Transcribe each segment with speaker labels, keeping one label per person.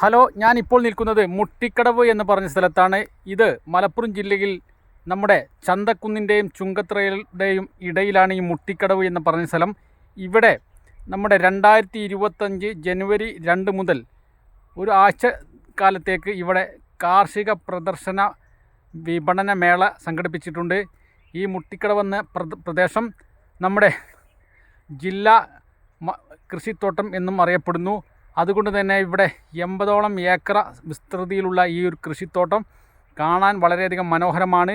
Speaker 1: Hello, ഞാനിപ്പോൾ നിൽക്കുന്നത് മുട്ടിക്കടവ് എന്ന് പറഞ്ഞ സ്ഥലത്താണ്. ഇത് മലപ്പുറം ജില്ലയിൽ നമ്മുടെ ചന്തക്കുന്നിൻ്റെയും ചുങ്കത്തറയുടെയും ഇടയിലാണ് ഈ മുട്ടിക്കടവ് എന്ന് പറഞ്ഞ സ്ഥലം. ഇവിടെ നമ്മുടെ 2025 ജനുവരി 2 മുതൽ ഒരു ആഴ്ച കാലത്തേക്ക് ഇവിടെ കാർഷിക പ്രദർശന വിപണന മേള സംഘടിപ്പിച്ചിട്ടുണ്ട്. ഈ മുട്ടിക്കടവെന്ന പ്രദേശം നമ്മുടെ ജില്ലാ കൃഷിത്തോട്ടം എന്നും അറിയപ്പെടുന്നു. അതുകൊണ്ട് തന്നെ ഇവിടെ 80ഓളം ഏക്കർ വിസ്തൃതിയിലുള്ള ഈ ഒരു കൃഷിത്തോട്ടം കാണാൻ വളരെയധികം മനോഹരമാണ്.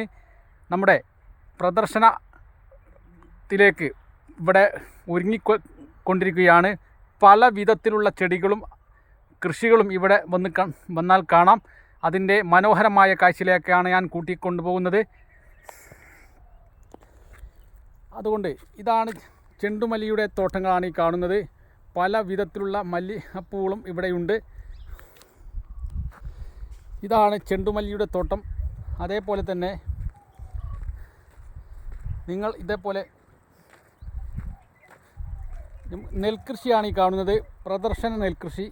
Speaker 1: നമ്മുടെ പ്രദർശനത്തിലേക്ക് ഇവിടെ ഒരുങ്ങിക്കൊണ്ടിരിക്കുകയാണ്. പല വിധത്തിലുള്ള ചെടികളും കൃഷികളും ഇവിടെ വന്നാൽ കാണാം. അതിൻ്റെ മനോഹരമായ കാഴ്ചയിലേക്കാണ് ഞാൻ കൂട്ടിക്കൊണ്ടുപോകുന്നത്. അതുകൊണ്ട് ഇതാണ് ചെണ്ടുമല്ലിയുടെ തോട്ടങ്ങളാണ് ഈ കാണുന്നത്. പല വിധത്തിലുള്ള മല്ലിപ്പൂകളും ഇവിടെയുണ്ട്. ഇതാണ് ചെണ്ടുമല്ലിയുടെ തോട്ടം. അതേപോലെ തന്നെ നിങ്ങൾ ഇതേപോലെ നെൽകൃഷിയാണ് ഈ കാണുന്നത്. പ്രദർശന നെൽകൃഷി.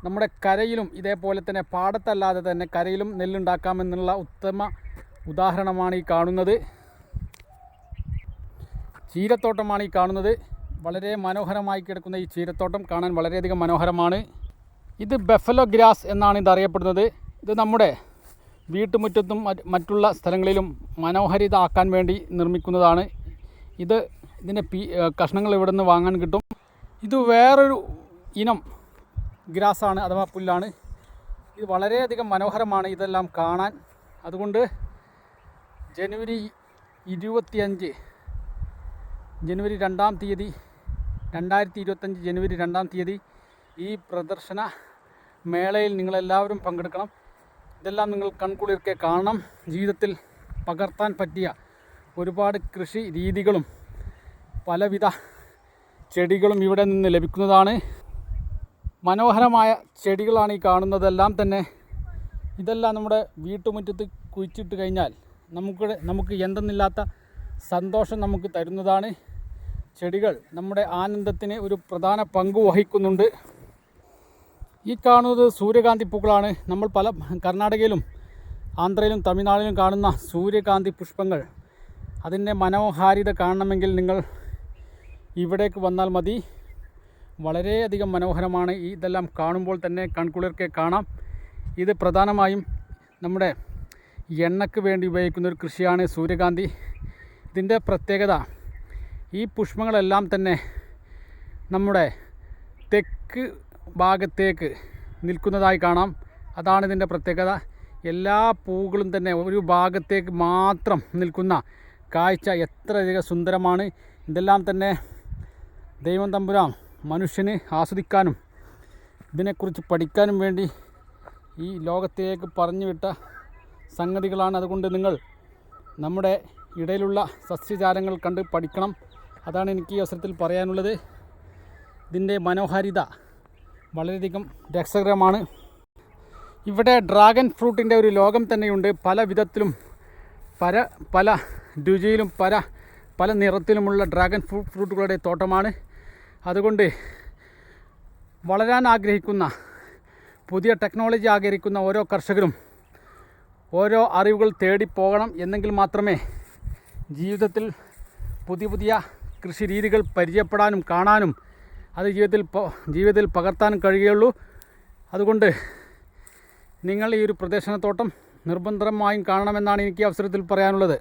Speaker 1: നമ്മുടെ കരയിലും ഇതേപോലെ തന്നെ പാടത്തല്ലാതെ തന്നെ കരയിലും നെല്ലുണ്ടാക്കാമെന്നുള്ള ഉത്തമ ഉദാഹരണമാണ് ഈ കാണുന്നത്. ചീരത്തോട്ടമാണ് ഈ കാണുന്നത്. വളരെ മനോഹരമായി കിടക്കുന്ന ഈ ചീരത്തോട്ടം കാണാൻ വളരെയധികം മനോഹരമാണ്. ഇത് ബഫലോ ഗ്രാസ് എന്നാണ് ഇത് അറിയപ്പെടുന്നത്. ഇത് നമ്മുടെ വീട്ടുമുറ്റത്തും മറ്റുള്ള സ്ഥലങ്ങളിലും മനോഹരിത ആക്കാൻ വേണ്ടി നിർമ്മിക്കുന്നതാണ്. ഇതിൻ്റെ കഷ്ണങ്ങൾ ഇവിടെ നിന്ന് വാങ്ങാൻ കിട്ടും. ഇത് വേറൊരു ഇനം ഗ്രാസാണ്, അഥവാ പുല്ലാണ്. ഇത് വളരെയധികം മനോഹരമാണ് ഇതെല്ലാം കാണാൻ. അതുകൊണ്ട് ജനുവരി 25 ജനുവരി 2-ാം തീയതി 2025 ജനുവരി 2-ാം തീയതി ഈ പ്രദർശന മേളയിൽ നിങ്ങളെല്ലാവരും പങ്കെടുക്കണം. ഇതെല്ലാം നിങ്ങൾ കൺകുളിർക്കെ കാണണം. ജീവിതത്തിൽ പകർത്താൻ പറ്റിയ ഒരുപാട് കൃഷി രീതികളും പലവിധ ചെടികളും ഇവിടെ നിന്ന് ലഭിക്കുന്നതാണ്. മനോഹരമായ ചെടികളാണ് ഈ കാണുന്നതെല്ലാം തന്നെ. ഇതെല്ലാം നമ്മുടെ വീട്ടുമുറ്റത്ത് കുഴിച്ചിട്ട് കഴിഞ്ഞാൽ നമുക്ക് എന്തെന്നില്ലാത്ത സന്തോഷം നമുക്ക് തരുന്നതാണ്. ചെടികൾ നമ്മുടെ ആനന്ദത്തിന് ഒരു പ്രധാന പങ്ക് വഹിക്കുന്നുണ്ട്. ഈ കാണുന്നത് സൂര്യകാന്തി പൂക്കളാണ്. നമ്മൾ പല കർണാടകയിലും ആന്ധ്രയിലും തമിഴ്നാട്ടിലും കാണുന്ന സൂര്യകാന്തി പുഷ്പങ്ങൾ. അതിൻ്റെ മനോഹാരിത കാണണമെങ്കിൽ നിങ്ങൾ ഇവിടേക്ക് വന്നാൽ മതി. വളരെയധികം മനോഹരമാണ്. ഇതെല്ലാം കാണുമ്പോൾ തന്നെ കൺകുളിർക്കെ കാണാം. ഇത് പ്രധാനമായും നമ്മുടെ എണ്ണയ്ക്ക് വേണ്ടി ഉപയോഗിക്കുന്ന ഒരു കൃഷിയാണ് സൂര്യകാന്തി. ഇതിൻ്റെ പ്രത്യേകത, ഈ പുഷ്പങ്ങളെല്ലാം തന്നെ നമ്മുടെ തെക്ക് ഭാഗത്തേക്ക് നിൽക്കുന്നതായി കാണാം. അതാണ് ഇതിൻ്റെ പ്രത്യേകത. എല്ലാ പൂക്കളും തന്നെ ഒരു ഭാഗത്തേക്ക് മാത്രം നിൽക്കുന്ന കാഴ്ച എത്രയധികം സുന്ദരമാണ്. ഇതെല്ലാം തന്നെ ദൈവം തമ്പുരാൻ മനുഷ്യന് ആസ്വദിക്കാനും ഇതിനെക്കുറിച്ച് പഠിക്കാനും വേണ്ടി ഈ ലോകത്തേക്ക് പറഞ്ഞു വിട്ട സംഗതികളാണ്. അതുകൊണ്ട് നിങ്ങൾ നമ്മുടെ ഇടയിലുള്ള സസ്യജാലങ്ങൾ കണ്ട് പഠിക്കണം. അതാണ് എനിക്ക് ഈ അവസരത്തിൽ പറയാനുള്ളത്. ഇതിൻ്റെ മനോഹാരിത വളരെയധികം രസകരമാണ്. ഇവിടെ ഡ്രാഗൺ ഫ്രൂട്ടിൻ്റെ ഒരു ലോകം തന്നെയുണ്ട്. പല വിധത്തിലും പല രുചിയിലും പല നിറത്തിലുമുള്ള ഡ്രാഗൺ ഫ്രൂട്ടുകളുടെ തോട്ടമാണ്. അതുകൊണ്ട് വളരാൻ ആഗ്രഹിക്കുന്ന, പുതിയ ടെക്നോളജി ആഗ്രഹിക്കുന്ന ഓരോ കർഷകരും ഓരോ അറിവുകൾ തേടിപ്പോകണം. എന്നെങ്കിൽ മാത്രമേ ജീവിതത്തിൽ പുതിയ കൃഷി രീതികൾ പരിചയപ്പെടാനും കാണാനും അത് ജീവിതത്തിൽ പകർത്താനും കഴിയുകയുള്ളൂ. അതുകൊണ്ട് നിങ്ങൾ ഈ ഒരു പ്രദർശനത്തോട്ടം നിർബന്ധമായും കാണണമെന്നാണ് എനിക്ക് അവസരത്തിൽ പറയാനുള്ളത്.